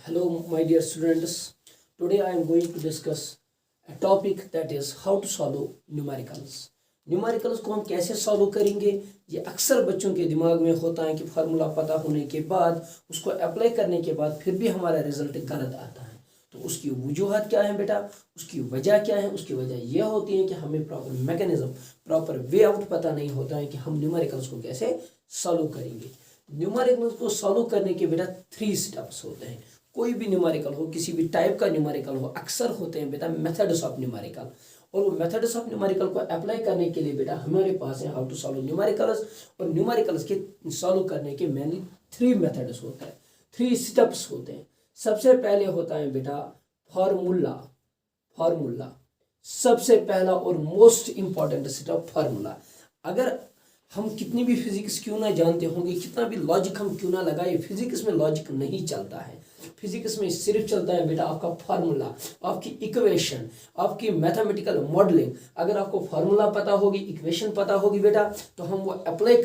Hello, my dear students. Today I am going to discuss a topic that is how to solve numericals. Numericals को हम कैसे solve करेंगे, ये अक्सर बच्चों के दिमाग में होता है कि फार्मूला पता होने के बाद उसको अप्लाई करने के बाद फिर भी हमारा रिजल्ट गलत आता है। तो उसकी वजूहत क्या है बेटा, उसकी वजह क्या है? उसकी वजह यह होती है कि हमें proper mechanism, proper way out पता नहीं होता है कि हम न्यूमेरिकल्स को कैसे सॉल्व करेंगे। न्यूमेरिकल्स को सॉल्व करने के बेटा 3 स्टेप्स होते हैं। कोई भी न्यूमेरिकल हो, किसी भी टाइप का न्यूमेरिकल हो, अक्सर होते हैं बेटा मेथड्स ऑफ न्यूमेरिकल। और वो मेथड्स ऑफ न्यूमेरिकल को अप्लाई करने के लिए बेटा हमारे पास है हाउ टू सॉल्व न्यूमेरिकल्स। और न्यूमेरिकल्स के सॉल्व करने के मेनली 3 मेथड्स होते हैं, 3 स्टेप्स होते हैं। सबसे पहले होता है बेटा फार्मूला। फार्मूला सबसे पहला और मोस्ट इंपॉर्टेंट स्टेप फार्मूला। अगर हम कितनी भी फिजिक्स क्यों ना जानते होंगे, कितना भी लॉजिक हम क्यों ना लगाए, फिजिक्स में लॉजिक नहीं चलता है। फिजिक्स में सिर्फ चलता है बेटा आपका फार्मूला, आपकी इक्वेशन, आपकी मैथमेटिकल मॉडलिंग। अगर आपको फार्मूला पता होगी, इक्वेशन पता होगी बेटा, तो हम वो अप्लाई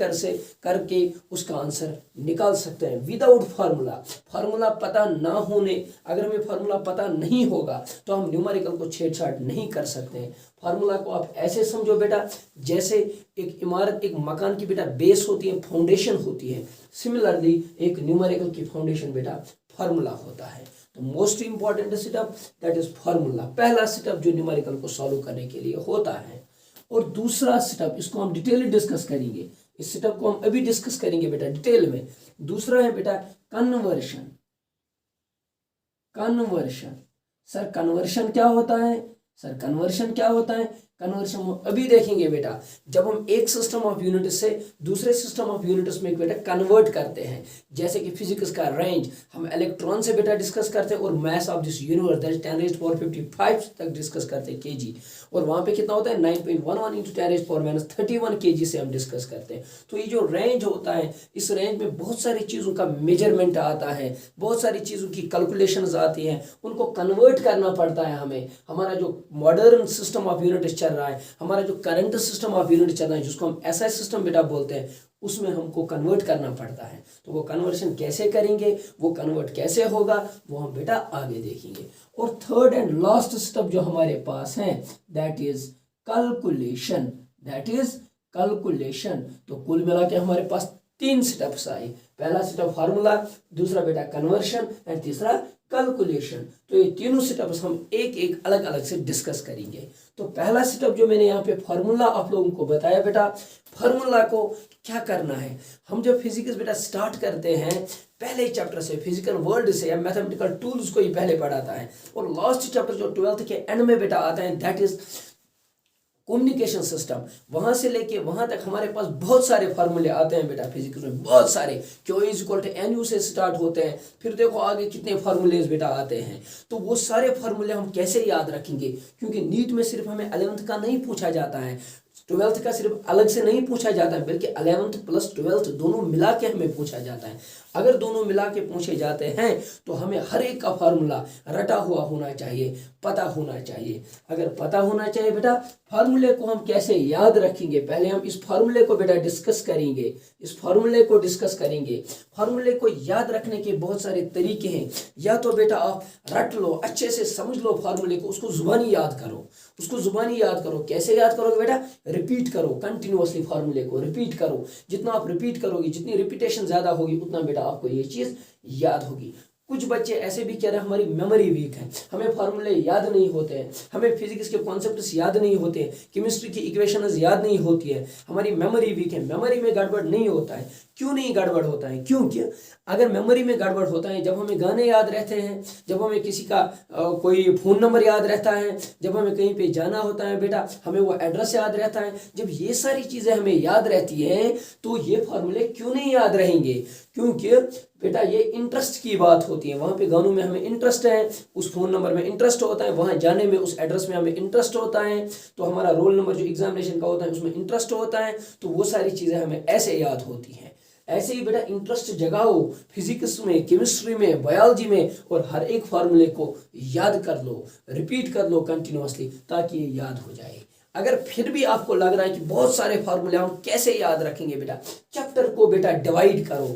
करके उसका आंसर निकाल सकते हैं। विदाउट फार्मूला, फार्मूला पता ना होने, अगर हमें फार्मूला पता नहीं होगा तो हम न्यूमेरिकल को छेड़छाड़ नहीं कर सकते हैं। फार्मूला को आप ऐसे समझो बेटा जैसे एक इमारत, एक मकान की बेटा बेस होती है, फाउंडेशन होती है। सिमिलरली एक न्यूमेरिकल की फाउंडेशन बेटा फार्मूला होता है। तो most important step that is formula, पहला स्टेप जो न्यूमेरिकल को सॉल्व करने के लिए होता है। और दूसरा स्टेप, इसको हम डिटेल डिस्कस करेंगे, इस स्टेप को हम अभी डिस्कस करेंगे बेटा डिटेल में। दूसरा है बेटा कन्वर्शन। कन्वर्शन सर कन्वर्शन क्या होता है? सर कन्वर्शन क्या होता है? कन्वर्शन हम अभी देखेंगे बेटा। जब हम एक सिस्टम ऑफ यूनिट से दूसरे सिस्टम ऑफ यूनिट्स में बेटा कन्वर्ट करते हैं, जैसे कि फिजिक्स का रेंज हम इलेक्ट्रॉन से बेटा डिस्कस करते हैं, और mass of this universe that is 10⁻⁵ तक डिस्कस करते हैं केजी। और वहां पे कितना होता है 9.11 × 10⁻³ केजी से हम डिस्कस करते हैं। तो ये जो रेंज होता है, इस रेंज में बहुत सारी चीज़ों का मेजरमेंट आता है, बहुत सारी चीज़ों की कैलकुलेशंस आती हैं, उनको कन्वर्ट करना पड़ता है हमें। हमारा जो मॉडर्न सिस्टम ऑफ यूनिट चल रहा है, हमारा जो करंट सिस्टम ऑफ यूनिट चल रहा है, जिसको हम एसआई सिस्टम बेटा बोलते हैं, उसमें हमको कन्वर्ट करना पड़ता है। तो वो कन्वर्शन कैसे करेंगे, वो कन्वर्ट कैसे होगा, वो हम बेटा आगे देखेंगे। और थर्ड एंड लास्ट स्टेप जो हमारे पास है that is calculation. That is calculation. तो कुल मिला के हमारे पास 3 स्टेप्स आए। पहला स्टेप फार्मूला, दूसरा बेटा कन्वर्शन एंड तीसरा कैलकुलेशन। तो ये तीनों स्टेप्स हम एक एक अलग अलग से डिस्कस करेंगे। तो पहला स्टेप जो मैंने यहाँ पे फार्मूला आप लोगों को बताया बेटा, फार्मूला को क्या करना है, हम जब फिजिक्स बेटा स्टार्ट करते हैं पहले चैप्टर से, फिजिकल वर्ल्ड से या मैथमेटिकल टूल्स को ही पहले पढ़ाता है, और लास्ट चैप्टर जो 12th के एंड में बेटा आता है दैट इज कम्युनिकेशन सिस्टम। वहां से लेके वहां तक हमारे पास बहुत सारे फार्मूले आते हैं बेटा फिजिक्स में, बहुत सारे। Q = NU से स्टार्ट होते हैं, फिर देखो आगे कितने फार्मूलेज बेटा आते हैं। तो वो सारे फार्मूले हम कैसे याद रखेंगे, क्योंकि नीट में सिर्फ हमें 11th का नहीं पूछा जाता है, 12th का सिर्फ अलग से नहीं पूछा जाता है, बल्कि 11th + 12th दोनों मिला के हमें पूछा जाता है। अगर दोनों मिला के पूछे जाते हैं तो हमें हर एक का फार्मूला रटा हुआ होना चाहिए, पता होना चाहिए। अगर पता होना चाहिए बेटा, फार्मूले को हम कैसे याद रखेंगे, पहले हम इस फार्मूले को बेटा डिस्कस करेंगे। इस फार्मूले को डिस्कस करेंगे। फार्मूले को याद रखने के बहुत सारे तरीके हैं। या तो बेटा आप रट लो, अच्छे से समझ लो फार्मूले को, उसको जुबानी याद करो। उसको जुबानी याद करो। कैसे याद करोगे बेटा? रिपीट करो, कंटिन्यूअसली फार्मूले को रिपीट करो। जितना आप रिपीट करोगे, जितनी रिपीटेशन ज्यादा होगी, उतना बेटा आपको ये चीज याद होगी। कुछ बच्चे ऐसे भी कह रहे हैं हमारी मेमोरी वीक है, हमें फार्मूले याद नहीं होते हैं, हमें फिजिक्स के कॉन्सेप्ट्स याद नहीं होते हैं, केमिस्ट्री की इक्वेशंस याद नहीं होती है, हमारी मेमोरी वीक है। मेमोरी में गड़बड़ नहीं होता है। क्यों नहीं गड़बड़ होता है? क्योंकि अगर मेमोरी में गड़बड़ होता है जब हमें गाने याद रहते हैं, जब हमें किसी का कोई फ़ोन नंबर याद रहता है, जब हमें कहीं पे जाना होता है बेटा, हमें वो एड्रेस याद रहता है, जब ये सारी चीज़ें हमें याद रहती हैं तो ये फार्मूले क्यों नहीं याद रहेंगे? क्योंकि बेटा ये इंटरेस्ट की बात होती है। वहाँ पे गानों में हमें इंटरेस्ट है, उस फ़ोन नंबर में इंटरेस्ट होता है, वहाँ जाने में उस एड्रेस में हमें इंटरेस्ट होता है, तो हमारा रोल नंबर जो एग्जामिनेशन का होता है उसमें इंटरेस्ट होता है। तो वो सारी चीज़ें हमें ऐसे याद होती हैं। ऐसे ही बेटा इंटरेस्ट जगाओ फिजिक्स में, केमिस्ट्री में, बायोलॉजी में, और हर एक फार्मूले को याद कर लो, रिपीट कर लो कंटिन्यूअसली, ताकि ये याद हो जाए। अगर फिर भी आपको लग रहा है कि बहुत सारे फार्मूले हम कैसे याद रखेंगे बेटा, चैप्टर को बेटा डिवाइड करो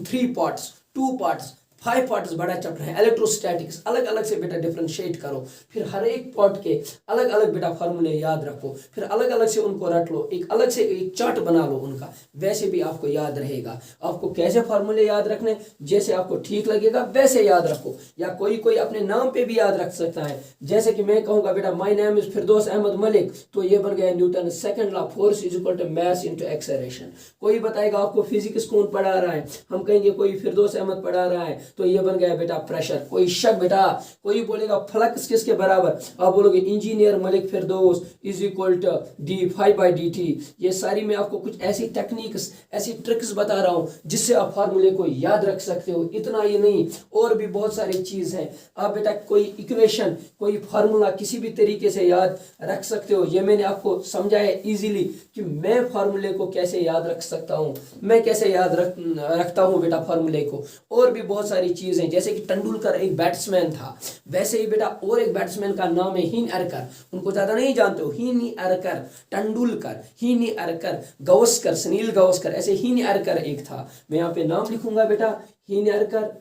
3 पार्ट्स, 2 पार्ट्स। 5 पार्ट्स बड़ा चैप्टर है। इलेक्ट्रोस्टैटिक्स अलग अलग से बेटा डिफरेंशिएट करो, फिर हर एक पार्ट के अलग अलग बेटा फार्मूले याद रखो, फिर अलग अलग से उनको रट लो, एक अलग से एक चार्ट बना लो उनका, वैसे भी आपको याद रहेगा। आपको कैसे फार्मूले याद रखने, जैसे आपको ठीक लगेगा वैसे याद रखो, या कोई कोई अपने नाम पे भी याद रख सकता है। जैसे कि मैं कहूँगा बेटा my name is Firdaus Ahmad Malik, तो ये बन गया Newton second law, force is equal to mass into acceleration. कोई बताएगा आपको फिजिक्स कौन पढ़ा रहा है, हम कहेंगे कोई फिरदौस अहमद पढ़ा रहा है, तो ये बन गया बेटा प्रेशर। कोई शक बेटा, कोई बोलेगा फ्लक्स किसके बराबर, आप बोलोगे engineer Malik Firdaus is equal to d5/dt। ये सारी मैं आपको कुछ ऐसी टेक्निक्स, ऐसी ट्रिक्स बता रहा हूँ जिससे आप फार्मूले को याद रख सकते हो। इतना ही नहीं, और भी बहुत सारी चीज है। आप बेटा कोई इक्वेशन, कोई फार्मूला किसी भी तरीके से याद रख सकते हो। ये मैंने आपको समझाया इजीली कि मैं फार्मूले को कैसे याद रख सकता हूँ, मैं कैसे याद रखता हूँ बेटा फार्मूले को। और भी बहुत सारी चीजें, जैसे कि तेंदुलकर एक बैट्समैन था, वैसे ही बेटा और एक बैट्समैन का नाम है हीन अरकर, उनको ज्यादा नहीं जानते हो, हीनी अरकर, तेंदुलकर, हीनी अरकर, गावस्कर, सुनील गावस्कर, ऐसे हीनी अरकर एक था। मैं यहाँ पे नाम लिखूंगा बेटा, हीनी अरकर,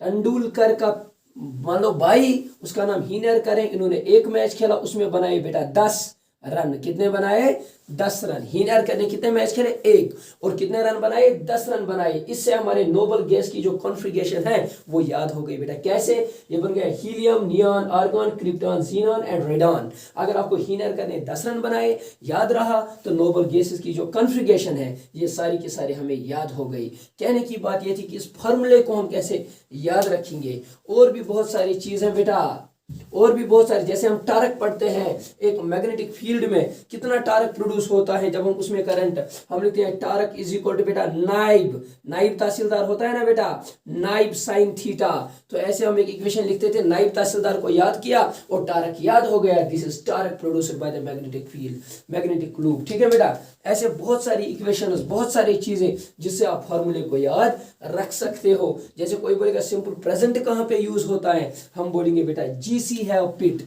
तेंदुलकर का मान लो भाई, उसका नाम हीन अरकर है। इन्होंने एक मैच खेला, उसमें बनाए बेटा 10 रन। कितने बनाए? 10 रन। हीन अरकर ने कितने मैच खेले? एक। और कितने रन बनाए? 10 रन बनाए। इससे हमारे नोबल गैस की जो कॉन्फ़िगरेशन है वो याद हो गई बेटा। कैसे? ये बन गया helium, neon, argon, krypton, xenon and radon. अगर आपको हीन अरकर ने 10 रन बनाए याद रहा, तो नोबल गैसेस की जो कॉन्फ़िगरेशन है ये सारी की सारी हमें याद हो गई। कहने की बात ये थी कि इस फॉर्मूले को हम कैसे याद रखेंगे। और भी बहुत सारी चीजें बेटा, और भी बहुत सारे, जैसे हम टार्क पढ़ते हैं, एक मैग्नेटिक फील्ड में कितना टार्क प्रोड्यूस होता है जब हम उसमें करंट, हम लिखते हैं टार्क इज इक्वल टू बेटा नाइब, नाइब तहसीलदार होता है ना बेटा, नाइब साइन थीटा। तो ऐसे हम एक इक्वेशन लिखते थे, नाइब तहसीलदार को याद किया और टार्क याद हो गया, this is torque produced by the magnetic field, magnetic loop. ठीक है बेटा, ऐसे बहुत सारी इक्वेशंस, बहुत सारी चीजें जिससे आप फॉर्मूले को याद रख सकते हो। जैसे कोई बोलेगा सिंपल प्रेजेंट कहां पे यूज होता है, हम बोलेंगे बेटा जीसी हैव पिट,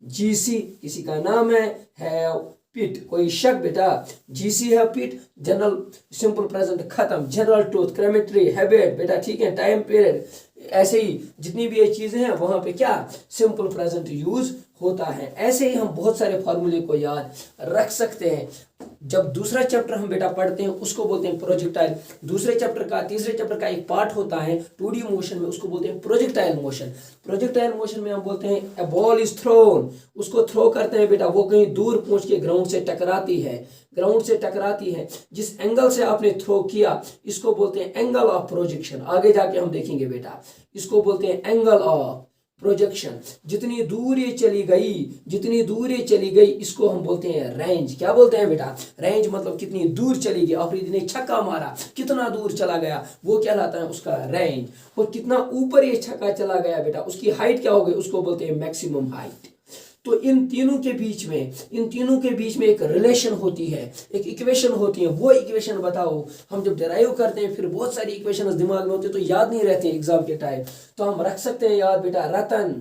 जीसी किसी का नाम है, हैव पिट, कोई शक बेटा, जीसी हैव पिट, जनरल सिंपल प्रेजेंट खत्म, जनरल ट्रूथ, क्रेमेटरी, हैबिट बेटा, ठीक है, टाइम पीरियड, ऐसे ही जितनी भी ये चीजें हैं वहां पे क्या सिंपल प्रेजेंट यूज होता है। ऐसे ही हम बहुत सारे फॉर्मूले को याद रख सकते हैं। जब दूसरा चैप्टर हम बेटा पढ़ते हैं उसको बोलते हैं प्रोजेक्टाइल। दूसरे चैप्टर का, तीसरे चैप्टर का एक पार्ट होता है 2D मोशन में, उसको बोलते हैं प्रोजेक्टाइल मोशन। प्रोजेक्टाइल मोशन में हम बोलते हैं अ बॉल इज थ्रोन, उसको थ्रो करते हैं बेटा, वो कहीं दूर पहुंच के ग्राउंड से टकराती है, ग्राउंड से टकराती है, जिस एंगल से आपने थ्रो किया इसको बोलते हैं एंगल ऑफ प्रोजेक्शन। आगे जाके हम देखेंगे बेटा, इसको बोलते हैं एंगल ऑफ प्रोजेक्शन। जितनी दूर ये चली गई, जितनी दूर ये चली गई, इसको हम बोलते हैं रेंज। क्या बोलते हैं बेटा? रेंज मतलब कितनी दूर चली गई। अफरीदी ने छक्का मारा, कितना दूर चला गया, वो कहलाता है उसका रेंज। और कितना ऊपर ये छक्का चला गया बेटा, उसकी हाइट क्या हो गई, उसको बोलते हैं मैक्सिमम हाइट। तो इन तीनों के बीच में एक रिलेशन होती है, एक इक्वेशन होती है। वो इक्वेशन बताओ, हम जब डिराइव करते हैं फिर बहुत सारी इक्वेशन दिमाग में होती है तो याद नहीं रहते एग्जाम के टाइम, तो हम रख सकते हैं याद बेटा, रतन,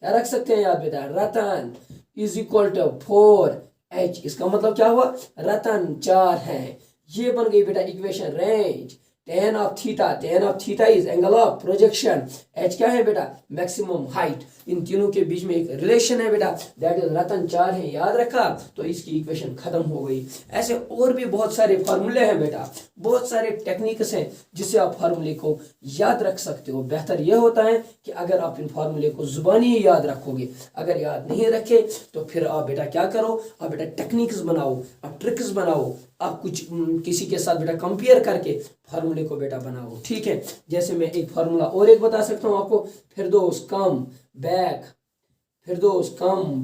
क्या रख सकते हैं याद बेटा, रतन इज इक्वल टू 4h। इसका मतलब क्या हुआ, रतन 4 है। ये बन गई बेटा equation. Range tan of theta is angle of projection, h क्या है बेटा, मैक्सिमम हाइट। इन तीनों के बीच में एक रिलेशन है बेटा, दैट इज रतन 4 है, याद रखा, तो इसकी इक्वेशन खत्म हो गई। ऐसे और भी बहुत सारे फार्मूले हैं बेटा, बहुत सारे टेक्निक्स हैं जिससे आप फार्मूले को याद रख सकते हो। बेहतर यह होता है कि अगर आप इन फार्मूले को जुबानी याद रखोगे, अगर याद नहीं रखे तो फिर आप बेटा क्या करो, आप बेटा टेक्निक्स बनाओ, आप ट्रिक्स बनाओ, आप कुछ किसी के साथ बेटा कंपेयर करके फार्मूले को बेटा बनाओ। ठीक है, जैसे मैं एक फार्मूला और एक बता सकता हूँ आपको, Firdaus come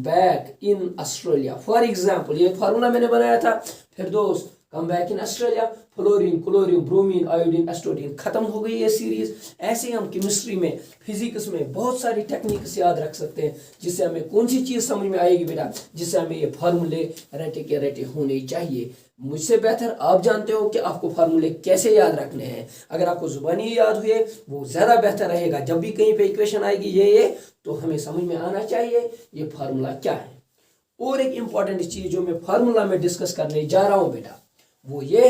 back in Australia. For example ये फार्मूला मैंने बनाया था, Firdaus come back in Australia, fluorine, chlorine, bromine, iodine, astatine. खत्म हो गई ये सीरीज। ऐसे ही हम केमिस्ट्री में, फिजिक्स में बहुत सारी टेक्निक्स याद रख सकते हैं जिससे हमें कौन सी चीज समझ में आएगी बेटा, जिससे हमें ये फार्मूले रटे के रटे होने चाहिए। मुझसे बेहतर आप जानते हो कि आपको फार्मूले कैसे याद रखने हैं। अगर आपको जुबानी याद हुए वो ज्यादा बेहतर रहेगा। जब भी कहीं पे इक्वेशन आएगी ये तो हमें समझ में आना चाहिए ये फार्मूला क्या है। और एक इंपॉर्टेंट चीज जो मैं फार्मूला में डिस्कस करने जा रहा हूं बेटा, वो ये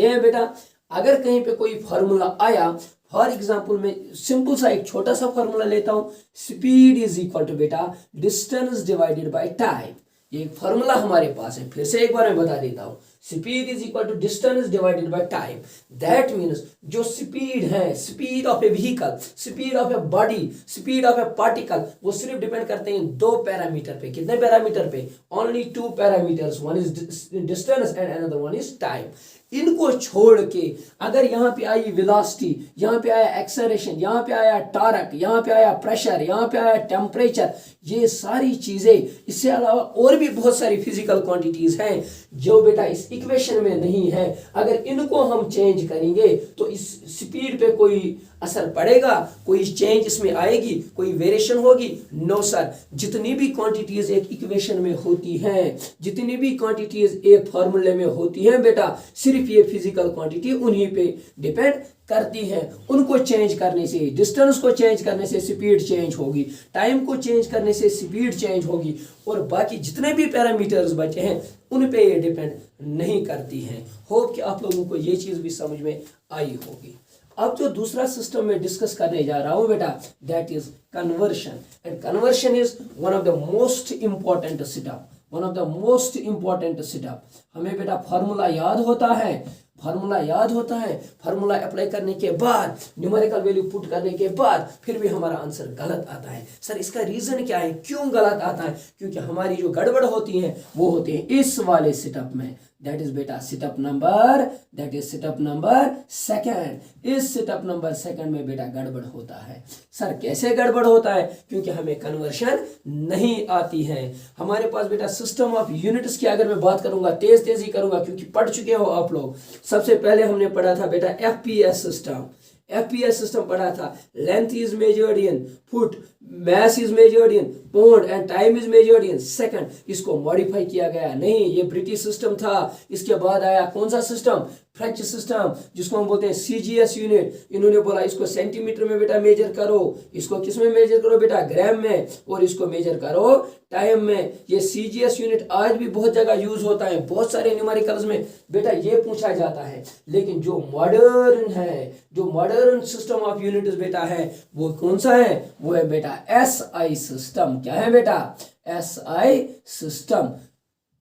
है बेटा, अगर कहीं पे कोई फार्मूला आया, फॉर एग्जाम्पल मैं सिंपल सा एक छोटा सा फार्मूला लेता हूं, स्पीड इज इक्वल टू बेटा डिस्टेंस डिवाइडेड बाय टाइम। ये एक फार्मूला हमारे पास है, फिर से एक बार मैं बता देता हूं, speed is equal to distance divided by time. That means जो स्पीड है, speed of a vehicle, speed of a body, speed of a particle, वो सिर्फ डिपेंड करते हैं दो पैरामीटर पे। कितने पैरामीटर पे? Only two parameters, one is distance and another one is time. इनको छोड़ के अगर यहाँ पे आई वेलोसिटी, यहाँ पे आया एक्सेलरेशन, यहाँ पे आया टॉर्क, यहाँ पे आया प्रेशर, यहाँ पे आया टेम्परेचर, ये सारी चीजें, इससे अलावा और भी बहुत सारी फिजिकल क्वांटिटीज हैं जो बेटा इस इक्वेशन में नहीं है। अगर इनको हम चेंज करेंगे तो इस स्पीड पे कोई असर पड़ेगा, कोई चेंज इसमें आएगी, कोई वेरिएशन होगी? No sir. जितनी भी क्वांटिटीज एक इक्वेशन में होती हैं, जितनी भी क्वांटिटीज एक फार्मूले में होती हैं बेटा, सिर्फ ये फिजिकल क्वांटिटी उन्हीं पे डिपेंड करती है। उनको चेंज करने से, डिस्टेंस को चेंज करने से स्पीड चेंज होगी, टाइम को चेंज करने से स्पीड चेंज होगी, और बाकी जितने भी पैरामीटर्स बचे हैं उन पे ये डिपेंड नहीं करती हैं। होप कि आप लोगों को ये चीज भी समझ में आई होगी। अब जो दूसरा सिस्टम में डिस्कस करने जा रहा हूं बेटा, that is conversion. And conversion is one of the most important setup, one of the most important setup. हमें बेटा फार्मूला याद होता है, फार्मूला याद होता है, फार्मूला अप्लाई करने के बाद, न्यूमेरिकल वैल्यू पुट करने के बाद फिर भी हमारा आंसर गलत आता है। सर इसका रीजन क्या है, क्यों गलत आता है? क्योंकि हमारी जो गड़बड़ होती है वो होती है इस वाले सेटअप में। दैट इज बेटा setup number, that is setup number second. इस सेटअप नंबर सेकंड में बेटा गड़बड़ होता है। सर कैसे गड़बड़ होता है? क्योंकि हमें कन्वर्शन नहीं आती है। हमारे पास बेटा सिस्टम ऑफ यूनिट्स की अगर मैं बात करूंगा, तेज तेजी करूंगा क्योंकि पढ़ चुके हो आप लोग। सबसे पहले हमने पढ़ा था बेटा एफपीएस सिस्टम, एफपीएस सिस्टम पढ़ा था। Length is measured in foot, mass is measured in pound and time is measured in second। इसको मॉडिफाई किया गया नहीं, ये ब्रिटिश सिस्टम था। इसके बाद आया कौन सा सिस्टम? फ्रेंच सिस्टम, जिसको हम बोलते हैं सीजीएस यूनिट। इन्होंने बोला इसको सेंटीमीटर में बेटा मेजर करो, इसको किस में मेजर करो बेटा? ग्राम में, और इसको मेजर करो टाइम में। ये सीजीएस यूनिट आज भी बहुत जगह यूज होता है, बहुत सारे न्यूमेरिकल्स में बेटा ये पूछा जाता है। लेकिन जो मॉडर्न है, जो मॉडर्न सिस्टम ऑफ यूनिट्स बेटा है, वो कौन सा है? वो है बेटा एसआई सिस्टम। क्या है बेटा? SI system.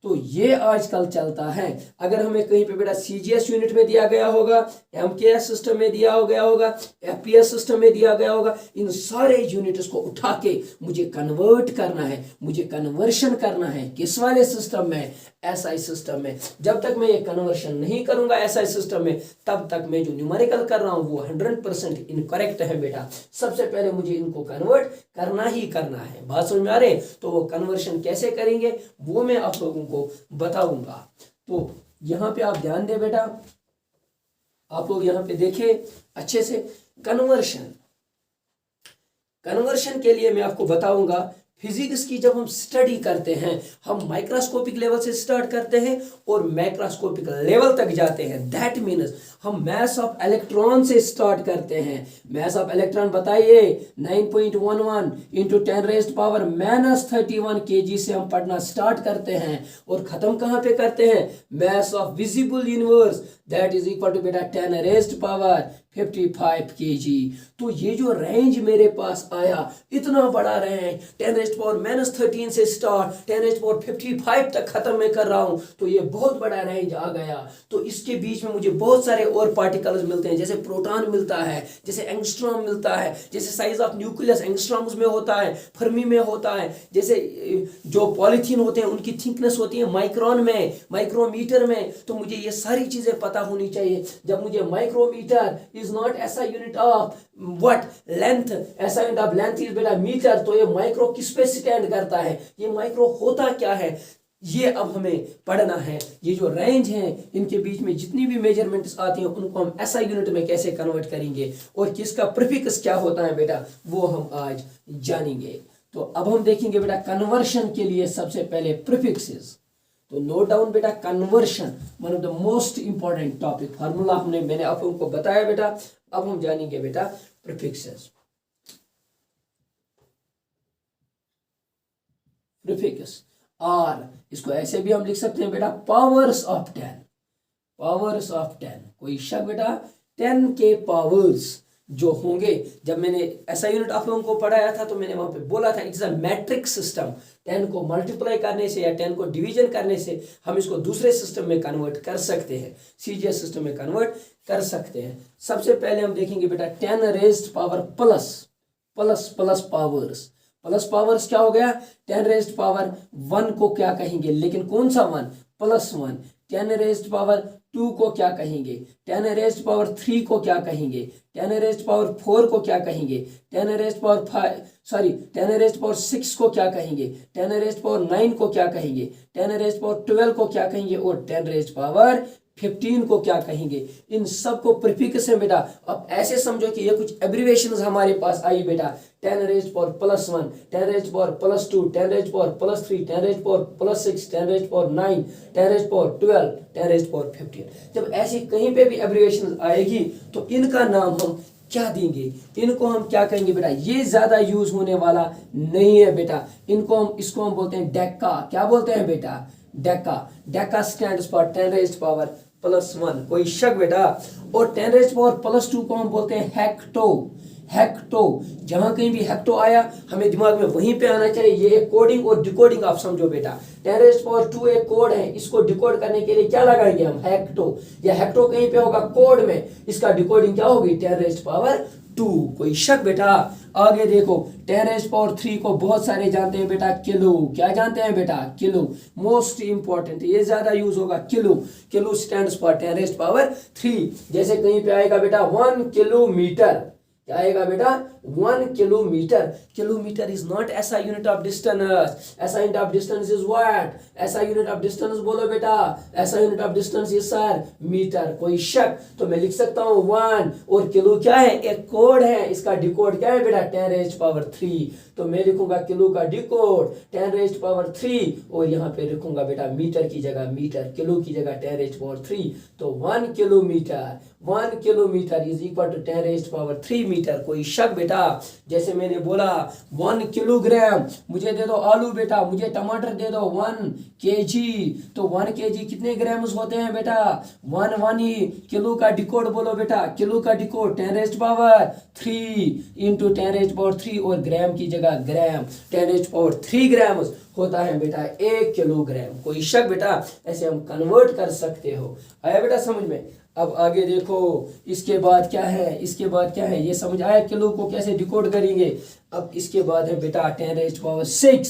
तो ये आजकल चलता है। अगर हमें कहीं पे बेटा सीजीएस यूनिट में दिया गया होगा, एमकेएस सिस्टम में दिया गया होगा, एफपीएस सिस्टम में दिया गया होगा, इन सारे यूनिट्स को उठा के मुझे कन्वर्ट करना है, मुझे कन्वर्शन करना है किस वाले सिस्टम में? एसआई सिस्टम में। जब तक मैं ये कन्वर्शन नहीं करूंगा एसआई सिस्टम में, तब तक मैं जो न्यूमेरिकल कर रहा हूं वो 100% इनकरेक्ट है बेटा। सबसे पहले मुझे इनको कन्वर्ट करना ही करना है। बात समझ में आ रही है? तो वो कन्वर्शन कैसे करेंगे वो मैं आप लोगों को बताऊंगा। तो यहां पे आप ध्यान दें बेटा, आप लोग यहां पे देखें अच्छे से। कन्वर्शन, कन्वर्शन के लिए मैं आपको बताऊंगा, फिजिक्स की जब हम स्टडी करते हैं, हम माइक्रोस्कोपिक लेवल से स्टार्ट करते हैं और मैक्रोस्कोपिक लेवल तक जाते हैं। दैट मीन्स हम मास ऑफ इलेक्ट्रॉन से स्टार्ट करते हैं। मास ऑफ इलेक्ट्रॉन बताइए 9.11 इंटू 10⁻⁻31 kg से हम पढ़ना स्टार्ट करते हैं और खत्म कहां पे करते हैं? Mass of visible universe that is equal to बेटा 10⁻55 kg। तो ये जो रेंज मेरे पास आया, इतना बड़ा रेंज, 10⁻13 से स्टार्ट 10⁻55 तक खत्म मैं कर रहा हूं, तो ये बहुत बड़ा रेंज आ गया। तो इसके बीच में मुझे बहुत सारे और पार्टिकल्स मिलते हैं, जैसे प्रोटॉन मिलता है, जैसे एंगस्ट्रॉम मिलता है, जैसे साइज ऑफ न्यूक्लियस एंगस्ट्रॉम्स में होता है, फर्मी में होता है, जैसे जो पॉलीथीन होते हैं उनकी थिकनेस होती है माइक्रोन में, माइक्रोमीटर में। तो मुझे ये सारी चीजें पता होनी चाहिए। जब मुझे micrometer is not SI unit of what length, ऐसा यूनिट ऑफ लेंथ इज बेटा मीटर, तो ये माइक्रो किस पे स्टैंड करता है, ये माइक्रो होता क्या है, ये अब हमें पढ़ना है। ये जो रेंज है इनके बीच में जितनी भी मेजरमेंट्स आती हैं उनको हम ऐसा यूनिट में कैसे कन्वर्ट करेंगे और किसका प्रीफिक्स क्या होता है बेटा, वो हम आज जानेंगे। तो अब हम देखेंगे बेटा कन्वर्शन के लिए सबसे पहले प्रीफिक्सेस। तो नोट डाउन बेटा, conversion one of the most important topic. Formula मैंने आप लोगों को बताया बेटा। अब हम जानेंगे बेटा प्रीफिक्सेस। प्रीफिक्स आर, इसको ऐसे भी हम लिख सकते हैं बेटा पावर्स ऑफ 10, पावर्स ऑफ 10, कोई शक बेटा 10 के पावर्स जो होंगे, जब मैंने ऐसा यूनिट आप लोगों को पढ़ाया था तो मैंने वहां पे बोला था इट्स अ मैट्रिक सिस्टम। 10 को मल्टीप्लाई करने से या 10 को डिवीजन करने से हम इसको दूसरे सिस्टम में कन्वर्ट कर सकते हैं, सीजीएस सिस्टम में कन्वर्ट कर सकते हैं। सबसे पहले हम देखेंगे बेटा 10 raised power plus plus plus powers, plus powers क्या हो गया, 10 रेज्ड पावर 1 को क्या कहेंगे, लेकिन कौन सा 1, +1। 10 रेज्ड पावर 2 को क्या कहेंगे, 10 रेज्ड पावर 3 को क्या कहेंगे, 10 रेज्ड पावर 4 को क्या कहेंगे, 10 रेज्ड पावर 10 रेज्ड पावर 6 को क्या कहेंगे, 10 रेज्ड पावर 9 को क्या कहेंगे, 10 रेज्ड पावर 12 को क्या कहेंगे और 10 रेज्ड पावर 15 को क्या कहेंगे। इन सब को प्रीफिक्स है बेटा। अब ऐसे समझो कि ये कुछ एब्रिविएशंस हमारे पास आई बेटा, 10 raised power +1, 10 raised power +2, 10 raised power +3, 10 raised power +6, 10 raised power 9, 10 raised power 12, 10 raised power 15। जब ऐसी कहीं पे भी एब्रिविएशन आएगी तो इनका नाम हम क्या देंगे, इनको हम क्या कहेंगे बेटा, ये ज्यादा यूज होने वाला नहीं है बेटा, इसको हम बोलते हैं डेका। क्या बोलते हैं बेटा, Deka. Deka stands for 10 raised power +1, कोई शक बेटा। और 10 रेज्ड पावर +2 को हम बोलते हैं हेक्टो। हेक्टो, जहां कहीं भी हेक्टो आया हमें दिमाग में वहीं पे आना चाहिए। ये एक कोडिंग और डिकोडिंग आप समझो बेटा। 10 रेज्ड पावर 2 एक कोड है, इसको डिकोड करने के लिए क्या लगाएंगे हम, हेक्टो। या हेक्टो कहीं पे होगा कोड में, इसका डिकोडिंग क्या होगी, 10 रेज्ड पावर 2, कोई शक बेटा। आगे देखो 10 रेज्ड पावर 3 को बहुत सारे जानते हैं बेटा, किलो। क्या जानते हैं बेटा, किलो। मोस्ट इंपॉर्टेंट, ये ज्यादा यूज होगा, kilo. Kilo stands for 10 raised power 3। जैसे कहीं पे आएगा बेटा 1 किलोमीटर, क्या आएगा बेटा, 1 kilometre. Kilometre is not SI unit of distance, SI unit of distance is what, SI unit of distance बोलो बेटा, SI unit of distance is sir metre, कोई शक। तो मैं लिख सकता हूं 1 और किलो क्या है, एक कोड है, इसका डिकोड क्या है बेटा, 10 रेज्ड पावर 3। तो मैं लिखूंगा किलो का डिकोड 10 रेज्ड पावर 3 और यहाँ पे लिखूंगा बेटा मीटर की जगह मीटर, किलो की जगह 10 रेज्ड पावर 3। तो 1 kilometre, 1 kilometre is equal to 10 raised power 3 metre, कोई शक बेटा। जैसे मैंने बोला 1 किलोग्राम, मुझे दे दो आलू बेटा, मुझे टमाटर दे दो 1 केजी, तो 1 केजी कितने ग्राम्स होते हैं बेटा, 1 ही। किलो का डिकोड बोलो बेटा, किलो का decode 10 raised power 3 into 10 raised power 3 और ग्राम की जगह ग्राम, 10 रेज्ड पावर 3 ग्राम्स होता है बेटा 1 किलोग्राम, कोई शक बेटा। ऐसे हम कन्वर्ट कर सकते हो, आया बेटा समझ में। अब आगे देखो इसके बाद क्या है, इसके बाद क्या है, ये समझ आया किलो को कैसे डिकोड करेंगे। अब इसके बाद है बेटा 10 रेज्ड पावर 6,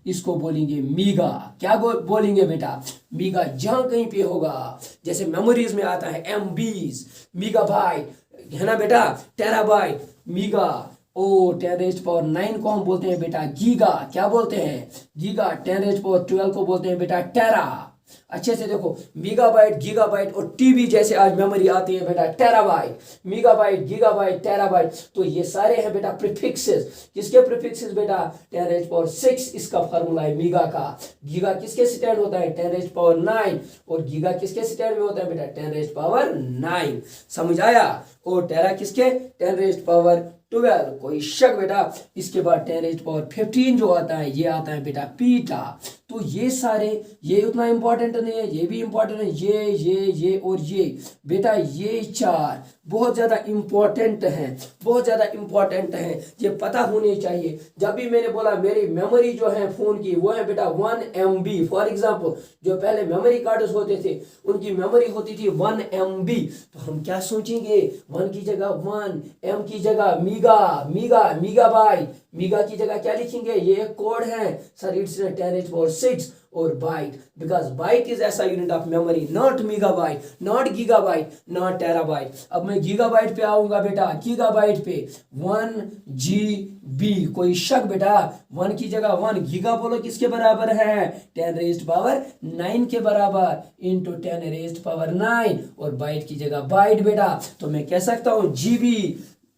इसको बोलेंगे मीगा। क्या बोलेंगे बेटा, मीगा। जहां कहीं पे होगा, जैसे मेमोरीज में आता है MBs, मीगाबाइट है ना बेटा, टेराबाइट, मीगा। ओ 10 रेज्ड पावर 9 को हम बोलते हैं बेटा गीगा। क्या बोलते हैं, गीगा। 10 रेज्ड पावर 12 को बोलते हैं बेटा टेरा। अच्छे से देखो, मेगाबाइट, गीगाबाइट और टीबी जैसे आज मेमोरी आती है बेटा, टेराबाइट, मेगाबाइट, गीगाबाइट, टेराबाइट। तो ये सारे हैं बेटा प्रीफिक्सेस। किसके प्रीफिक्सेस बेटा, 10 रेज्ड पावर 6 इसका फार्मूला है मीगा का। गीगा किसके स्टैंड होता है, 10 रेज्ड पावर 9 और गीगा किसके स्टैंड में होता है बेटा, 10 रेज्ड पावर 9, समझ आया। और टेरा किसके, 10 रेज्ड पावर 12, कोई शक बेटा। इसके बाद 10 रेज्ड पावर 15 जो आता है, ये आता है बेटा पीटा। तो ये सारे, ये उतना इंपॉर्टेंट नहीं है, ये भी इंपॉर्टेंट है, ये और ये बेटा, ये 4 बहुत ज्यादा इंपॉर्टेंट हैं, बहुत ज्यादा इंपॉर्टेंट हैं, ये पता होने चाहिए। जब भी मैंने बोला मेरी मेमोरी जो है फोन की वो है बेटा 1 MB। फॉर एग्जांपल जो पहले मेमोरी कार्ड्स होते थे उनकी मेमोरी होती थी 1 MB। तो हम क्या सोचेंगे, 1 की जगह 1, M की जगह मीगाबाइट, मीगा की जगह क्या लिखेंगे, ये एक कोड है सर, इट्स 10 रेज्ड पावर 6 और बाइट, बिकॉज बाइट इज ऐसा unit of memory, not megabyte, not gigabyte, not terabyte. अब मैं गीगाबाइट पे आऊंगा बेटा, गीगाबाइट पे 1 GB, कोई शक बेटा। 1 की जगह 1, गीगा बोलो किसके बराबर है, 10 रेज्ड पावर 9 के बराबर इंटू 10 रेज्ड पावर 9 और बाइट की जगह बाइट बेटा। तो मैं कह सकता हूं GB,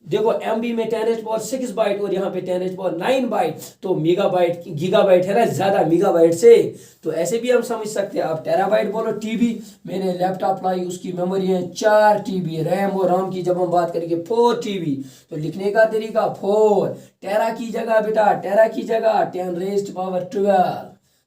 देखो MB में 10 रेज्ड पावर 6 बाइट और यहाँ पे 10 रेज्ड पावर 9 बाइट, तो मेगाबाइट गीगाबाइट है ना ज्यादा मेगाबाइट से। तो ऐसे भी हम समझ सकते हैं। आप टेराबाइट बोलो, TB, मैंने लैपटॉप लाई, उसकी मेमोरी है 4 TB, रैम और रोम की जब हम बात करेंगे 4 TB, तो लिखने का तरीका 4। टेरा की जगह बेटा, टेरा की जगह 10 रेज्ड पावर 12,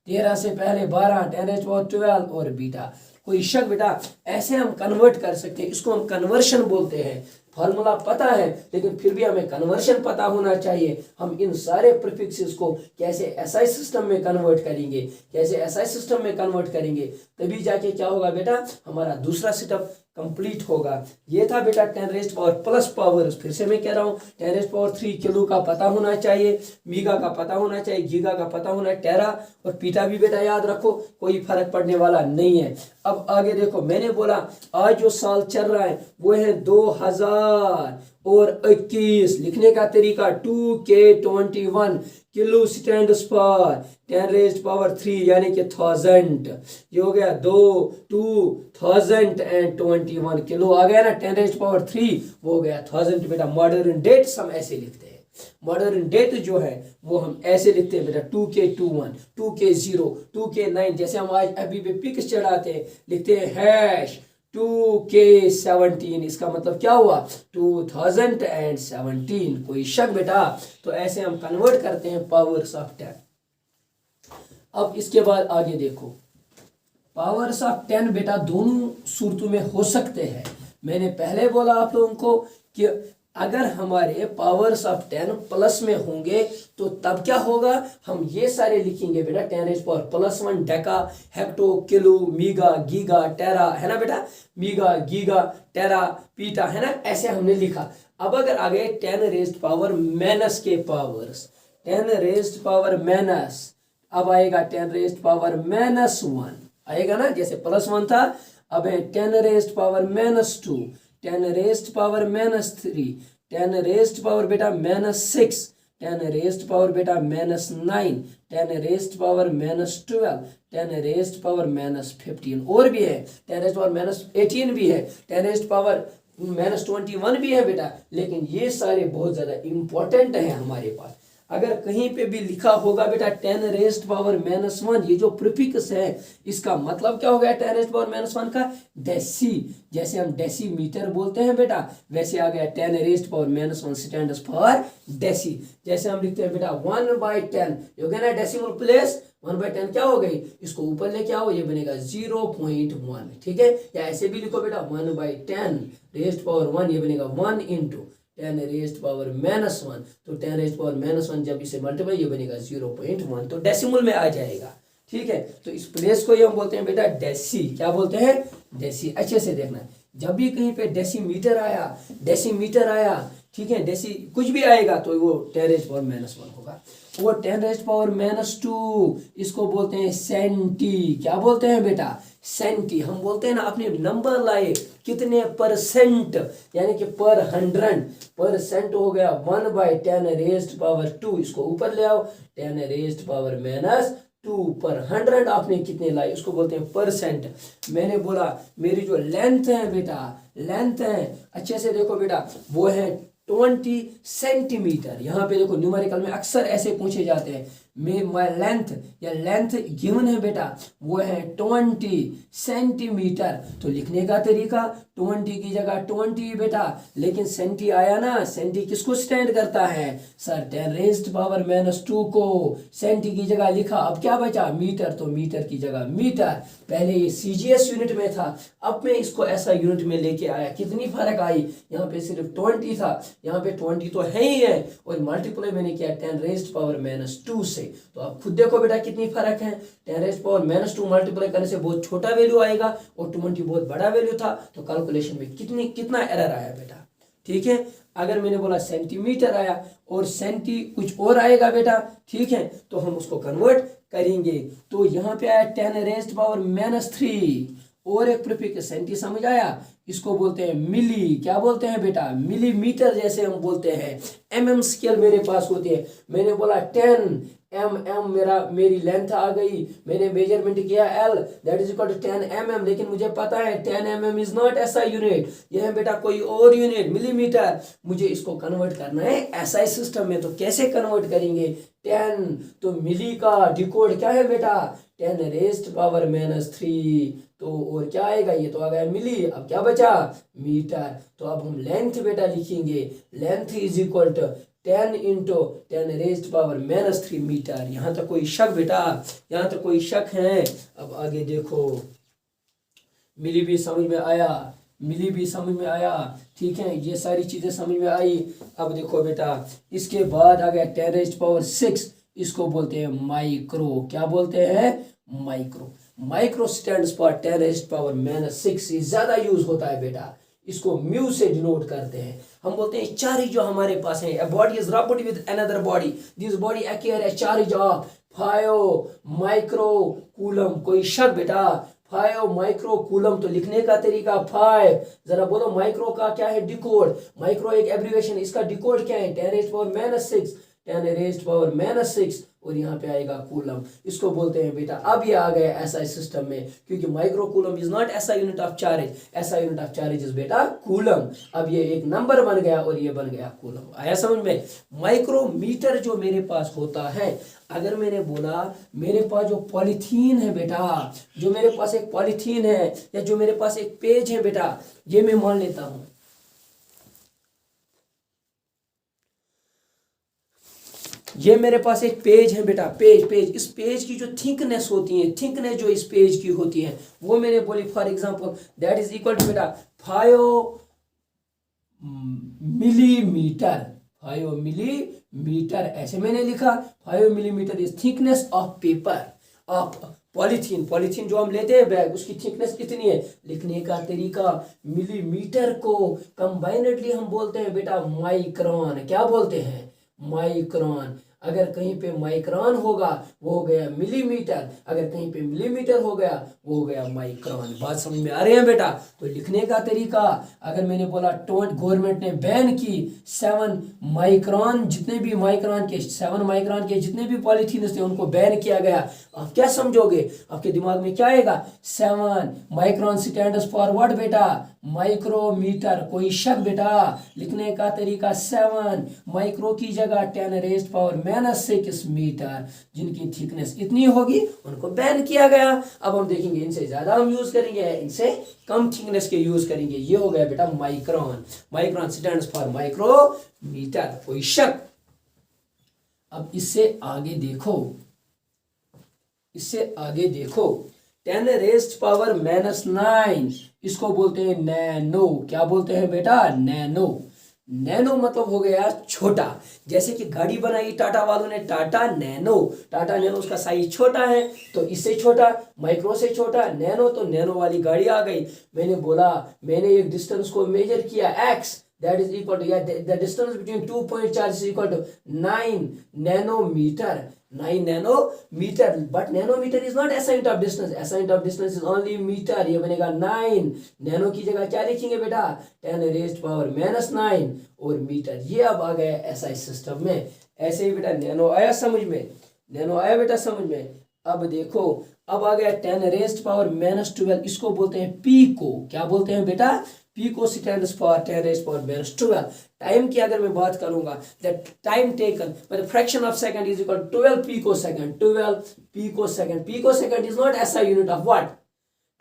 13 से पहले 12, 10 रेज्ड पावर 12 और बीटा कोई शक बेटा? ऐसे हम कन्वर्ट कर सकते हैं, इसको हम कन्वर्शन बोलते हैं। फॉर्मूला पता है लेकिन फिर भी हमें कन्वर्शन पता होना चाहिए। हम इन सारे प्रीफिक्सेस को कैसे एसआई सिस्टम में कन्वर्ट करेंगे, कैसे एसआई सिस्टम में कन्वर्ट करेंगे, तभी जाके क्या होगा बेटा, हमारा दूसरा सेटअप कंप्लीट होगा। ये था बेटा 10 रेज़्ड पावर प्लस पावर। फिर से मैं कह रहा हूँ 10 रेज़्ड पावर 3 किलो का पता होना चाहिए, मीगा का पता होना चाहिए, गीगा का पता होना है, टेरा और पीटा भी बेटा याद रखो, कोई फर्क पड़ने वाला नहीं है। अब आगे देखो, मैंने बोला आज जो साल चल रहा है वो है 2021। लिखने का तरीका 2K21 किलो स्टैंड्स पर 10 रेज़्ड पावर 3 यानी कि 1000। ये हो गया 2021 किलो आ गया ना, 10 रेज़्ड पावर 3 वो हो गया 1000 बेटा। मॉडर्न डेट्स हम ऐसे लिखते हैं, मॉडर्न डेट जो है वो हम ऐसे लिखते हैं बेटा 2K21, 2K0, 2K9। जैसे हम आज अभी भी पिक्स चढ़ाते हैं, लिखते हैं हैश 2K17। इसका मतलब क्या हुआ, 2017। कोई शक बेटा? तो ऐसे हम कन्वर्ट करते हैं पावर्स ऑफ 10। अब इसके बाद आगे देखो, पावर्स ऑफ 10 बेटा दोनों सूरतों में हो सकते हैं। मैंने पहले बोला आप लोगों को कि अगर हमारे पावर्स ऑफ 10 प्लस में होंगे तो तब क्या होगा, हम ये सारे लिखेंगे बेटा 10 raised power +1 deca, hecto, kilo, mega, giga, tera, है ना बेटा, मीगा, गीगा, टेरा, पीटा, है ना, ऐसे हमने लिखा। अब अगर आ गए 10 रेज़्ड पावर माइनस के पावर्स, 10 रेज़्ड पावर माइनस, अब आएगा 10 रेज़्ड पावर -1 आएगा ना, जैसे +1 था, अब है 10 raised power -2, 10 raised power -3, 10 raised power बेटा -6, 10 रेज़्ड पावर बेटा -9, 10 रेज़्ड पावर -12, 10 रेज़्ड पावर -15 और भी है, 10 रेज़्ड पावर -18 भी है, 10 रेज़्ड पावर -21 भी है बेटा। लेकिन ये सारे बहुत ज़्यादा इंपॉर्टेंट हैं हमारे पास। अगर कहीं पे भी लिखा होगा बेटा 10 रेज़्ड पावर -1, ये जो प्रीफिक्स है इसका मतलब क्या हो गया 10 रेज़्ड पावर -1 का, डेसी। जैसे हम डेसीमीटर बोलते हैं बेटा, वैसे आ गया 10 raised power -1 stands for deci. जैसे हम लिखते हैं बेटा 1/10, हो गया ना डेसिमल प्लेस, 1/10 क्या हो गई, इसको ऊपर लेके आओ, ये बनेगा 0.1, ठीक है। या ऐसे भी लिखो बेटा 1/10 रेज़्ड पावर 1, ये बनेगा 1 × 10 रेज़्ड पावर -1। तो 10 रेज़्ड पावर -1 जब इसे मल्टीप्लाई, ये बनेगा 0.1, तो डेसिमल में आ जाएगा, ठीक है। तो इस प्लेस को ये हम बोलते हैं बेटा डेसी। क्या बोलते हैं, डेसी। अच्छे से देखना, जब भी कहीं पे डेसीमीटर आया, डेसीमीटर आया, ठीक है, डेसी कुछ भी आएगा तो वो 10 रेज़्ड पावर -1 होगा। वो 10 रेज़्ड पावर -2 इसको बोलते हैं सेंटी। क्या बोलते हैं बेटा, सेंटी। हम बोलते हैं ना, अपने नंबर लाए कितने परसेंट, यानी कि पर 100% हो गया 1/10 रेज़्ड पावर 2, इसको ऊपर ले आओ 10 रेज़्ड पावर -2 पर 100 आपने कितने लाए, उसको बोलते हैं परसेंट। मैंने बोला मेरी जो लेंथ है बेटा, लेंथ है, अच्छे से देखो बेटा, वो है 20 सेंटीमीटर। यहाँ पे देखो न्यूमेरिकल में अक्सर ऐसे पूछे जाते हैं, माय लेंथ या लेंथ गिवन है बेटा, वो है 20 सेंटीमीटर। तो लिखने का तरीका 20 की जगह 20 बेटा, लेकिन सेंटी आया ना, सेंटी किसको स्टैंड करता है सर, 10 रेज़्ड पावर -2 को सेंटी की जगह लिखा। अब क्या बचा, मीटर, तो मीटर की जगह मीटर। पहले ये सीजीएस यूनिट में था, अब मैं इसको ऐसा यूनिट में लेके आया, कितनी फर्क आई, यहाँ पे सिर्फ 20 था, यहाँ पे 20 तो है ही है, और मल्टीप्लाई मैंने किया 10 रेज़्ड पावर -2 से। तो आप खुद देखो बेटा कितनी फर्क है, 10 रेज़्ड पावर -2 मल्टीप्लाई करने से बहुत छोटा वैल्यू आएगा और 20 बहुत बड़ा वैल्यू था, तो कैलकुलेशन में कितना एरर आया बेटा, ठीक है। अगर मैंने बोला सेंटीमीटर आया और सेंटी कुछ और आएगा बेटा, ठीक है, तो हम उसको कन्वर्ट करेंगे। तो यहाँ पे आया 10 रेज़्ड पावर -3 और एक प्रीफिक्स सेंटी, समझ आया, इसको बोलते हैं मिली। क्या बोलते हैं बेटा, मिलीमीटर जैसे हम बोलते हैं। mm स्केल मेरे पास होती है, मैंने बोला 10 mm मेरी लेंथ आ गई, मैंने मेजरमेंट किया L, that is equal to 10 mm, लेकिन मुझे पता है 10 mm is not SI unit, यह है बेटा कोई और यूनिट, मिलीमीटर। मुझे इसको कन्वर्ट करना है एसआई सिस्टम में, तो कैसे कन्वर्ट करेंगे, 10 तो मिली का डिकोड क्या है बेटा, 10 रेज़्ड पावर -3, तो और क्या आएगा, ये तो आ गया मिली। अब क्या बचा, मीटर। तो अब हम लेंथ बेटा लिखेंगे, length is equal to 10 × 10 raised power -3 metre. यहाँ तक कोई शक बेटा, यहाँ तक कोई शक है। अब आगे देखो, मिली भी समझ में आया, मिली भी समझ में आया, ठीक है, ये सारी चीज़ें समझ में आई। अब देखो बेटा, इसके बाद आ गया 10⁻⁶, इसको बोलते हैं माइक्रो। क्या बोलते हैं? माइक्रो। माइक्रो स्टैंड्स फॉर 10⁻⁶, ये ज़्यादा यूज होता है बेटा, इसको म्यू से डिनोट करते हैं। हम बोलते हैं चार्ज जो हमारे पास है, a body is rubbed with another body, this body acquire a charge of 5 micro coulomb. कोई शक बेटा? 5 माइक्रो कूलम। तो लिखने का तरीका 5, जरा बोलो माइक्रो का क्या है डिकोड? माइक्रो एक एब्रिविएशन, इसका डिकोड क्या है? 10⁻⁶, 10⁻⁶, और यहाँ पे आएगा कूलम, इसको बोलते हैं बेटा। अब ये आ गया एसआई सिस्टम में, क्योंकि micro coulomb is not SI unit of charge, SI unit of charge is बेटा कूलम। अब ये एक नंबर बन गया और ये बन गया कूलम। आया समझ में? माइक्रोमीटर जो मेरे पास होता है, अगर मैंने बोला मेरे पास जो पॉलीथीन है बेटा, जो मेरे पास एक पॉलीथीन है या जो मेरे पास एक पेज है बेटा, ये मैं मान लेता हूं, ये मेरे पास एक पेज है बेटा, पेज। इस पेज की जो थिकनेस होती है, थिकनेस जो इस पेज की होती है, वो मैंने बोली for example that is equal to बेटा 5 मिलीमीटर, 5 मिलीमीटर, ऐसे मैंने लिखा। 5 millimetre is thickness of paper, of polythene. Polythene जो हम लेते हैं बैग, उसकी थिकनेस कितनी है? लिखने का तरीका, मिलीमीटर को कंबाइनेडली हम बोलते हैं बेटा माइक्रोन। क्या बोलते हैं? माइक्रोन। अगर कहीं पे माइक्रोन होगा वो हो गया मिलीमीटर, अगर कहीं पे मिलीमीटर हो गया वो हो गया माइक्रोन। बात समझ में आ रही है बेटा? तो लिखने का तरीका, अगर मैंने बोला गवर्नमेंट ने बैन की 7 माइक्रोन, जितने भी माइक्रोन के 7 माइक्रोन के जितने भी पॉलीथीन थे उनको बैन किया गया। आप क्या समझोगे? आपके दिमाग में क्या आएगा? 7 माइक्रोन स्टैंड्स फॉर व्हाट बेटा? माइक्रोमीटर। कोई शक बेटा? लिखने का तरीका 7 माइक्रो की जगह 10⁻⁻⁶ मीटर, जिनकी थिकनेस इतनी होगी उनको बैन किया गया। अब हम देखेंगे इनसे ज्यादा हम यूज करेंगे, इनसे कम थिकनेस के यूज करेंगे। ये हो गया बेटा micron. Micron stands for micrometre. कोई शक? अब इससे आगे देखो, इससे आगे देखो, 10⁻⁹ इसको बोलते हैं नैनो। क्या बोलते हैं बेटा? नैनो। नैनो मतलब हो गया छोटा। जैसे कि गाड़ी बनाई टाटा वालों ने, टाटा नैनो, टाटा नैनो, उसका साइज छोटा है तो इससे छोटा, माइक्रो से छोटा, नैनो, तो नैनो वाली गाड़ी आ गई। मैंने बोला, मैंने एक डिस्टेंस को मेजर किया x, that is equal to, yeah, the distance between 2 point charge is equal to 9 nanometer, 9 nanometer, but nanometer is not SI unit of distance, SI unit of distance is only meter। ये बनेगा 9, nano की जगह क्या लिखेंगे बेटा? 10⁻⁹ और metre. ये अब आ गया SI सिस्टम में। ऐसे ही बेटा नैनो आया समझ में? नैनो आया बेटा समझ में? अब देखो, अब आ गया 10⁻⁻12, इसको बोलते हैं पीको। क्या बोलते हैं बेटा? Pico stands for 10⁻12। टाइम की अगर मैं बात करूंगा, that time taken by the fraction of second is equal to 12 picosecond, 12 picosecond. Picosecond is not SI unit of what?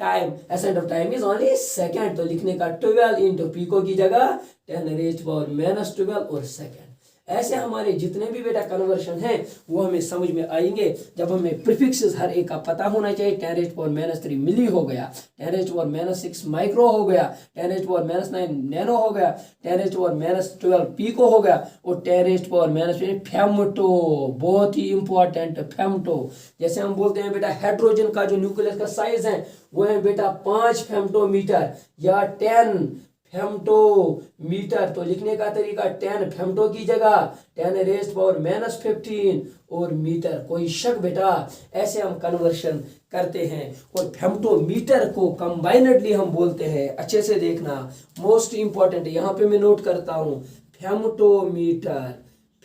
Time. SI unit of time is only second. तो लिखने का 12 into pico की जगह 10⁻⁻12 और second. ऐसे हमारे जितने भी बेटा कन्वर्शन हैं वो हमें समझ में आएंगे जब हमें प्रीफिक्सेस हर एक का पता होना चाहिए। 10⁻⁻³ मिली हो गया, 10⁻⁻6 माइक्रो हो गया, 10⁻⁻9 नैनो हो गया, 10⁻⁻12 पीको हो गया, और 10⁻⁻15 फेमटो। बहुत ही इंपॉर्टेंट फेमटो। जैसे हम बोलते हैं बेटा हाइड्रोजन का जो न्यूक्लियस का साइज है वो है बेटा 5 फेमटोमीटर या 10 फेमटोमीटर। तो लिखने का तरीका 10 फेमटो की जगह 10⁻⁻15 और मीटर। कोई शक बेटा? ऐसे हम कन्वर्शन करते हैं। और फेमटोमीटर को कंबाइनेडली हम बोलते हैं, अच्छे से देखना, मोस्ट इंपॉर्टेंट यहाँ पे मैं नोट करता हूँ, फेमटोमीटर।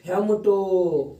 फेमटोमीटर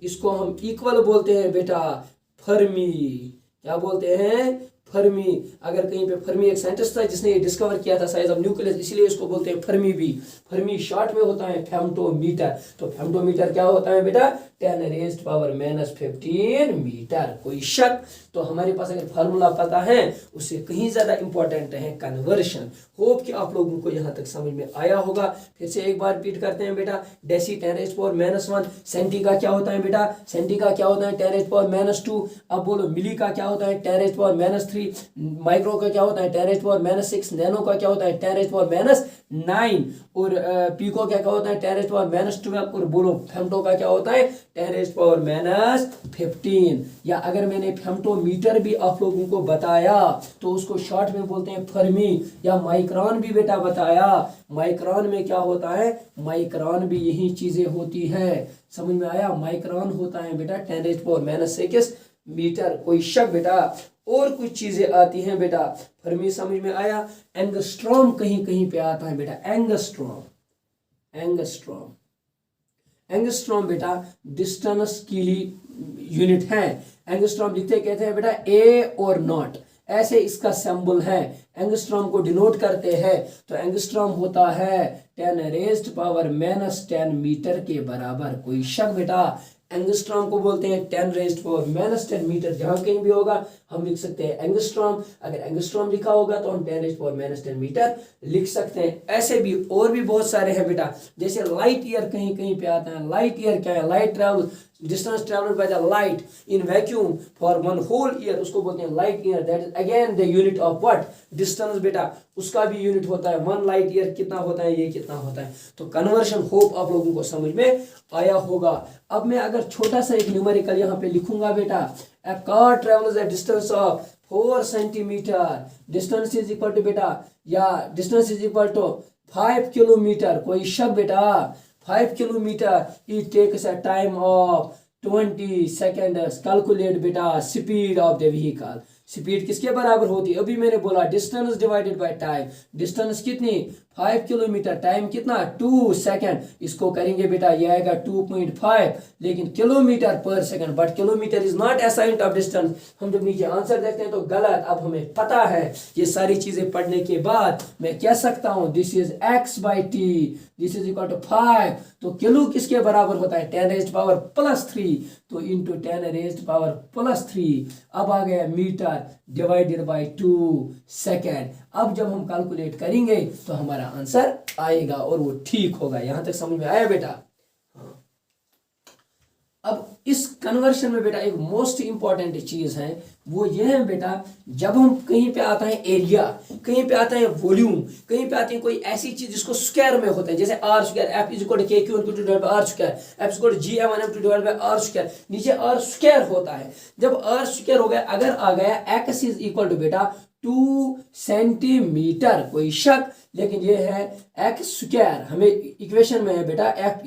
इसको हम इक्वल बोलते हैं बेटा फर्मी। क्या बोलते हैं? फर्मी। अगर कहीं पे फर्मी एक साइंटिस्ट था जिसने ये डिस्कवर किया था साइज ऑफ न्यूक्लियस, इसलिए इसको बोलते हैं फर्मी भी। फर्मी शॉर्ट में होता है फेमटोमीटर। तो फेमटोमीटर क्या होता है बेटा? 10⁻⁻15 मीटर। कोई शक? तो हमारे पास अगर फार्मूला पता है उससे कहीं ज्यादा इंपॉर्टेंट है कन्वर्शन। होप कि आप लोगों को यहाँ तक समझ में आया होगा। फिर से एक बार रिपीट करते हैं बेटा। डेसी 10⁻⁻1, सेंटी का क्या होता है बेटा? सेंटी का क्या होता है 10⁻⁻2। अब बोलो मिली का क्या होता है 10⁻⁻3, माइक्रो का क्या होता है 10⁻⁻6, नैनो का क्या होता है 10⁻⁹ और पीको क्या होता है 10⁻⁻12 और बोलो फेम्टो का क्या होता है 10⁻⁻15। या अगर मैंने फेम्टोमीटर भी आप लोगों को बताया तो उसको शॉर्ट में बोलते हैं फर्मी, या माइक्रोन भी बेटा बताया। माइक्रोन में क्या होता है? माइक्रोन भी यही चीजें होती है। समझ में आया? माइक्रोन होता है बेटा 10⁻⁻6 मीटर। कोई शक बेटा? और कुछ चीजें आती हैं बेटा। फर्मी समझ में आया। एंगस्ट्रॉम कहीं कहीं पे आता है बेटा। एंगस्ट्रॉम, एंगस्ट्रॉम, एंगस्ट्रॉम बेटा डिस्टेंस की यूनिट है। एंगस्ट्रॉम लिखते कहते हैं बेटा ए और नॉट, ऐसे इसका सिंबल है। एंगस्ट्रॉम को डिनोट करते हैं। तो एंगस्ट्रॉम होता है 10⁻⁻10 मीटर के बराबर। कोई शक बेटा? एंगस्ट्रॉम को बोलते हैं 10⁻⁻10 मीटर। जहां कहीं भी होगा हम लिख सकते हैं एंगस्ट्रॉम। अगर एंगस्ट्रॉम लिखा होगा तो हम 10⁻⁻10 मीटर लिख सकते हैं। ऐसे भी और भी बहुत सारे हैं बेटा। जैसे लाइट ईयर कहीं कहीं पे आता है। लाइट ईयर क्या है? Light travel, distance travelled by the light in vacuum for one whole year, उसको बोलते हैं light year. That is again the unit of what? Distance बेटा। उसका भी यूनिट होता है 1 लाइट ईयर कितना होता है, ये कितना होता है। तो कन्वर्शन होप आप लोगों को समझ में आया होगा। अब मैं अगर छोटा सा एक न्यूमेरिकल यहाँ पे लिखूंगा बेटा, a car travels a distance of 4 centimetre, distance is equal to बेटा, या distance is equal to 5 kilometre. कोई शक बेटा? 5 kilometre. It takes a time of 20 seconds. Calculate बेटा speed of the vehicle. Speed किसके बराबर होती है? अभी मैंने बोला distance divided by time. Distance कितनी? 5 किलोमीटर। टाइम कितना? 2 सेकेंड। इसको करेंगे बेटा, ये आएगा 2.5, लेकिन किलोमीटर पर second. But kilometre is not a unit of distance. हम जब नीचे आंसर देखते हैं तो गलत। अब हमें पता है ये सारी चीजें पढ़ने के बाद मैं कह सकता हूं this is x/t, this is equal to 5। तो किलो किसके बराबर होता है? 10⁻+3। तो इंटू 10⁻+3। अब आ गया मीटर डिवाइडेड बाय 2 सेकेंड। अब जब हम कैलकुलेट करेंगे तो हमारा आंसर आएगा और वो ठीक होगा। यहां तक समझ में आया बेटा? हाँ। अब इस कन्वर्शन में बेटा एक मोस्ट इंपॉर्टेंट चीज है, वो ये है बेटा, जब हम कहीं पे आता है एरिया, कहीं पे आता है वॉल्यूम, कहीं पे आती है कोई ऐसी चीज जिसको स्क्वायर में होता है, जैसे R square, F is equal to K Q divided by R square, F is equal to G M N M divided by R square. नीचे आर स्क्वायर होता है। जब आर स्क्वायर हो गया, अगर आ गया एक्स इज इक्वल टू बेटा 2 centimetre, कोई शक? लेकिन ये है एक्स स्क्वायर। हमें इक्वेशन में है बेटा F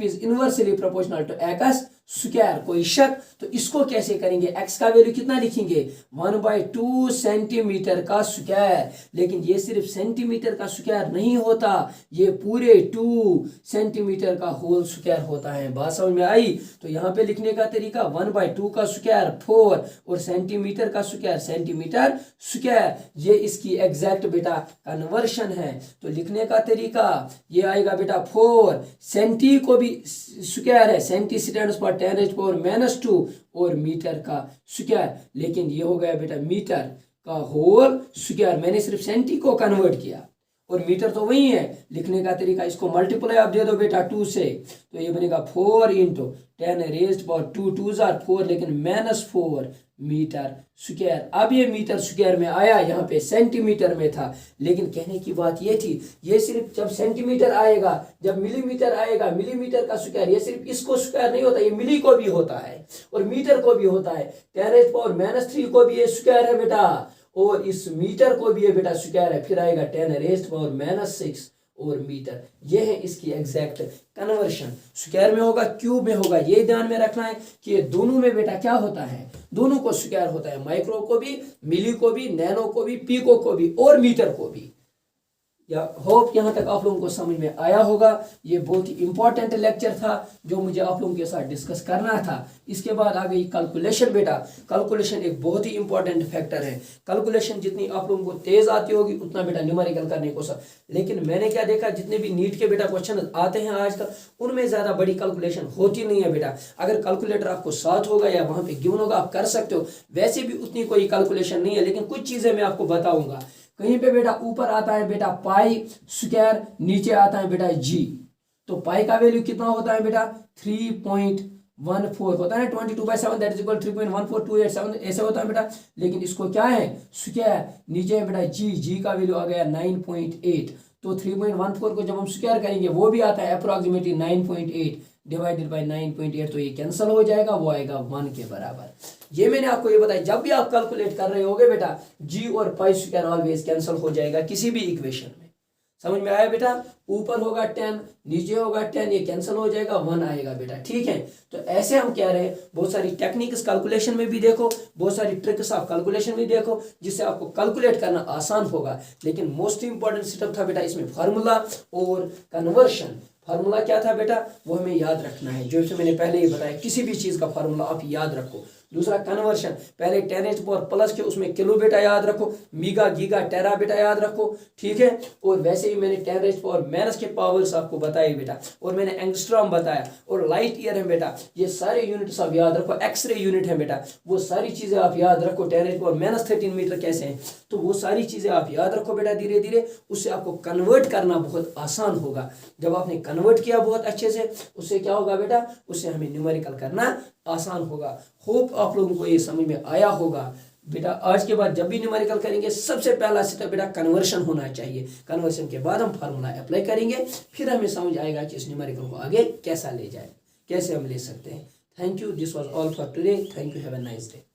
is inversely proportional to X square. कोई शक? तो इसको कैसे करेंगे? एक्स का वैल्यू कितना लिखेंगे? 1/2 सेंटीमीटर का स्क्वायर। लेकिन ये सिर्फ सेंटीमीटर का स्क्वायर नहीं होता, ये पूरे 2 सेंटीमीटर का होल स्क्वायर होता है। बात समझ में आई? तो यहाँ पे लिखने का तरीका 1/2 का स्क्वायर 4 और सेंटीमीटर का स्क्वायर सेंटीमीटर स्क्वायर। ये इसकी एग्जैक्ट बेटा कन्वर्शन है। तो लिखने का तरीका ये आएगा बेटा 4 सेंटी को भी स्क्वायर है, सेंटी स्टैंड्स फॉर 10⁻⁻2 और मीटर का स्क्वायर। लेकिन ये हो गया बेटा मीटर का होल स्क्वायर। मैंने सिर्फ सेंटी को कन्वर्ट किया और मीटर तो वही है। लिखने का तरीका इसको मल्टीप्लाई आप दे दो बेटा 2 से, तो ये बनेगा 4 × 10⁻², 2 × 4, लेकिन -4 मीटर स्क्वायर। अब ये मीटर स्क्वायर में आया, यहाँ पे सेंटीमीटर में था। लेकिन कहने की बात ये थी, ये सिर्फ जब सेंटीमीटर आएगा, जब मिलीमीटर आएगा, मिलीमीटर का स्क्वायर, ये सिर्फ इसको स्क्वायर नहीं होता, ये मिली को भी होता है और मीटर को भी होता है। 10⁻³ को भी ये स्क्वायर है बेटा, और इस मीटर को भी ये बेटा स्क्वायर है। फिर आएगा 10⁻⁻6 और मीटर। ये है इसकी एग्जैक्ट कन्वर्शन। स्क्वायर में होगा, क्यूब में होगा। ये ध्यान में रखना है कि ये दोनों में बेटा क्या होता है? दोनों को स्क्वायर होता है। माइक्रो को भी, मिली को भी, नैनो को भी, पीको को भी और मीटर को भी। या होप यहाँ तक आप लोगों को समझ में आया होगा। ये बहुत ही इंपॉर्टेंट लेक्चर था जो मुझे आप लोगों के साथ डिस्कस करना था। इसके बाद आ गई कैलकुलेशन। बेटा कैलकुलेशन एक बहुत ही इंपॉर्टेंट फैक्टर है। कैलकुलेशन जितनी आप लोगों को तेज आती होगी उतना बेटा न्यूमेरिकल करने को सब, लेकिन मैंने क्या देखा, जितने भी नीट के बेटा क्वेश्चन आते हैं आजकल उनमें ज़्यादा बड़ी कैलकुलेशन होती नहीं है। बेटा अगर कैलकुलेटर आपको साथ होगा या वहाँ पे गिवन होगा आप कर सकते हो, वैसे भी उतनी कोई कैलकुलेशन नहीं है, लेकिन कुछ चीज़ें मैं आपको बताऊंगा। कहीं पे बेटा ऊपर आता है बेटा पाई स्क्वायर, नीचे आता है बेटा जी, तो पाई का वैल्यू कितना होता है बेटा 3.14 होता है, 22/7 दैट इज इक्वल 3.14287 ऐसे होता है बेटा। लेकिन इसको क्या है स्क्वायर, नीचे है बेटा जी का वैल्यू आ गया 9.8, तो 3.14 को जब हम स्क्वायर करेंगे वो भी आता है अप्रोक्सीमेटली 9.8 डिवाइडेड बाय 9.8, तो ये कैंसिल हो जाएगा, वो आएगा 1 के बराबर। ये मैंने आपको ये बताया, जब भी आप कैलकुलेट कर रहे होगे बेटा जी और पाई स्क्वायर ऑलवेज कैंसिल हो जाएगा किसी भी इक्वेशन में। समझ में आया बेटा? ऊपर होगा 10 नीचे होगा 10, ये कैंसिल हो जाएगा 1 आएगा बेटा। ठीक है, तो ऐसे हम कह रहे हैं बहुत सारी टेक्निक्स कैलकुलेशन में भी देखो, बहुत सारी ट्रिक्स आप कैलकुलेशन में देखो जिससे आपको कैलकुलेट करना आसान होगा। लेकिन मोस्ट इंपॉर्टेंट स्टेप था बेटा इसमें फार्मूला और कन्वर्शन। फार्मूला क्या था बेटा वो हमें याद रखना है, जो मैंने पहले ही बताया, किसी भी चीज़ का फार्मूला आप याद रखो। दूसरा कन्वर्शन, पहले 10 पावर प्लस के उसमें किलो बेटा याद रखो, मीगा गीगा टेरा बेटा याद रखो। ठीक है, और वैसे ही मैंने 10 पावर माइनस के पावर्स आपको बताए बेटा, और मैंने एंगस्ट्रॉम बताया और लाइट ईयर है बेटा, ये सारे यूनिट्स आप याद रखो। एक्सरे यूनिट है बेटा, वो सारी चीज़ें आप याद रखो। 10 पावर माइनस 13 मीटर कैसे हैं, तो वो सारी चीज़ें आप याद रखो बेटा धीरे धीरे, उससे आपको कन्वर्ट करना बहुत आसान होगा। जब आपने कन्वर्ट किया बहुत अच्छे से, उससे क्या होगा बेटा, उससे हमें न्यूमेरिकल करना आसान होगा। होप आप लोगों को ये समझ में आया होगा। बेटा आज के बाद जब भी न्यूमेरिकल करेंगे सबसे पहला स्टेप बेटा कन्वर्शन होना चाहिए। कन्वर्शन के बाद हम फार्मूला अप्लाई करेंगे, फिर हमें समझ आएगा कि इस न्यूमेरिकल को आगे कैसा ले जाए, कैसे हम ले सकते हैं। Thank you, this was all for today. Thank you, have a nice day.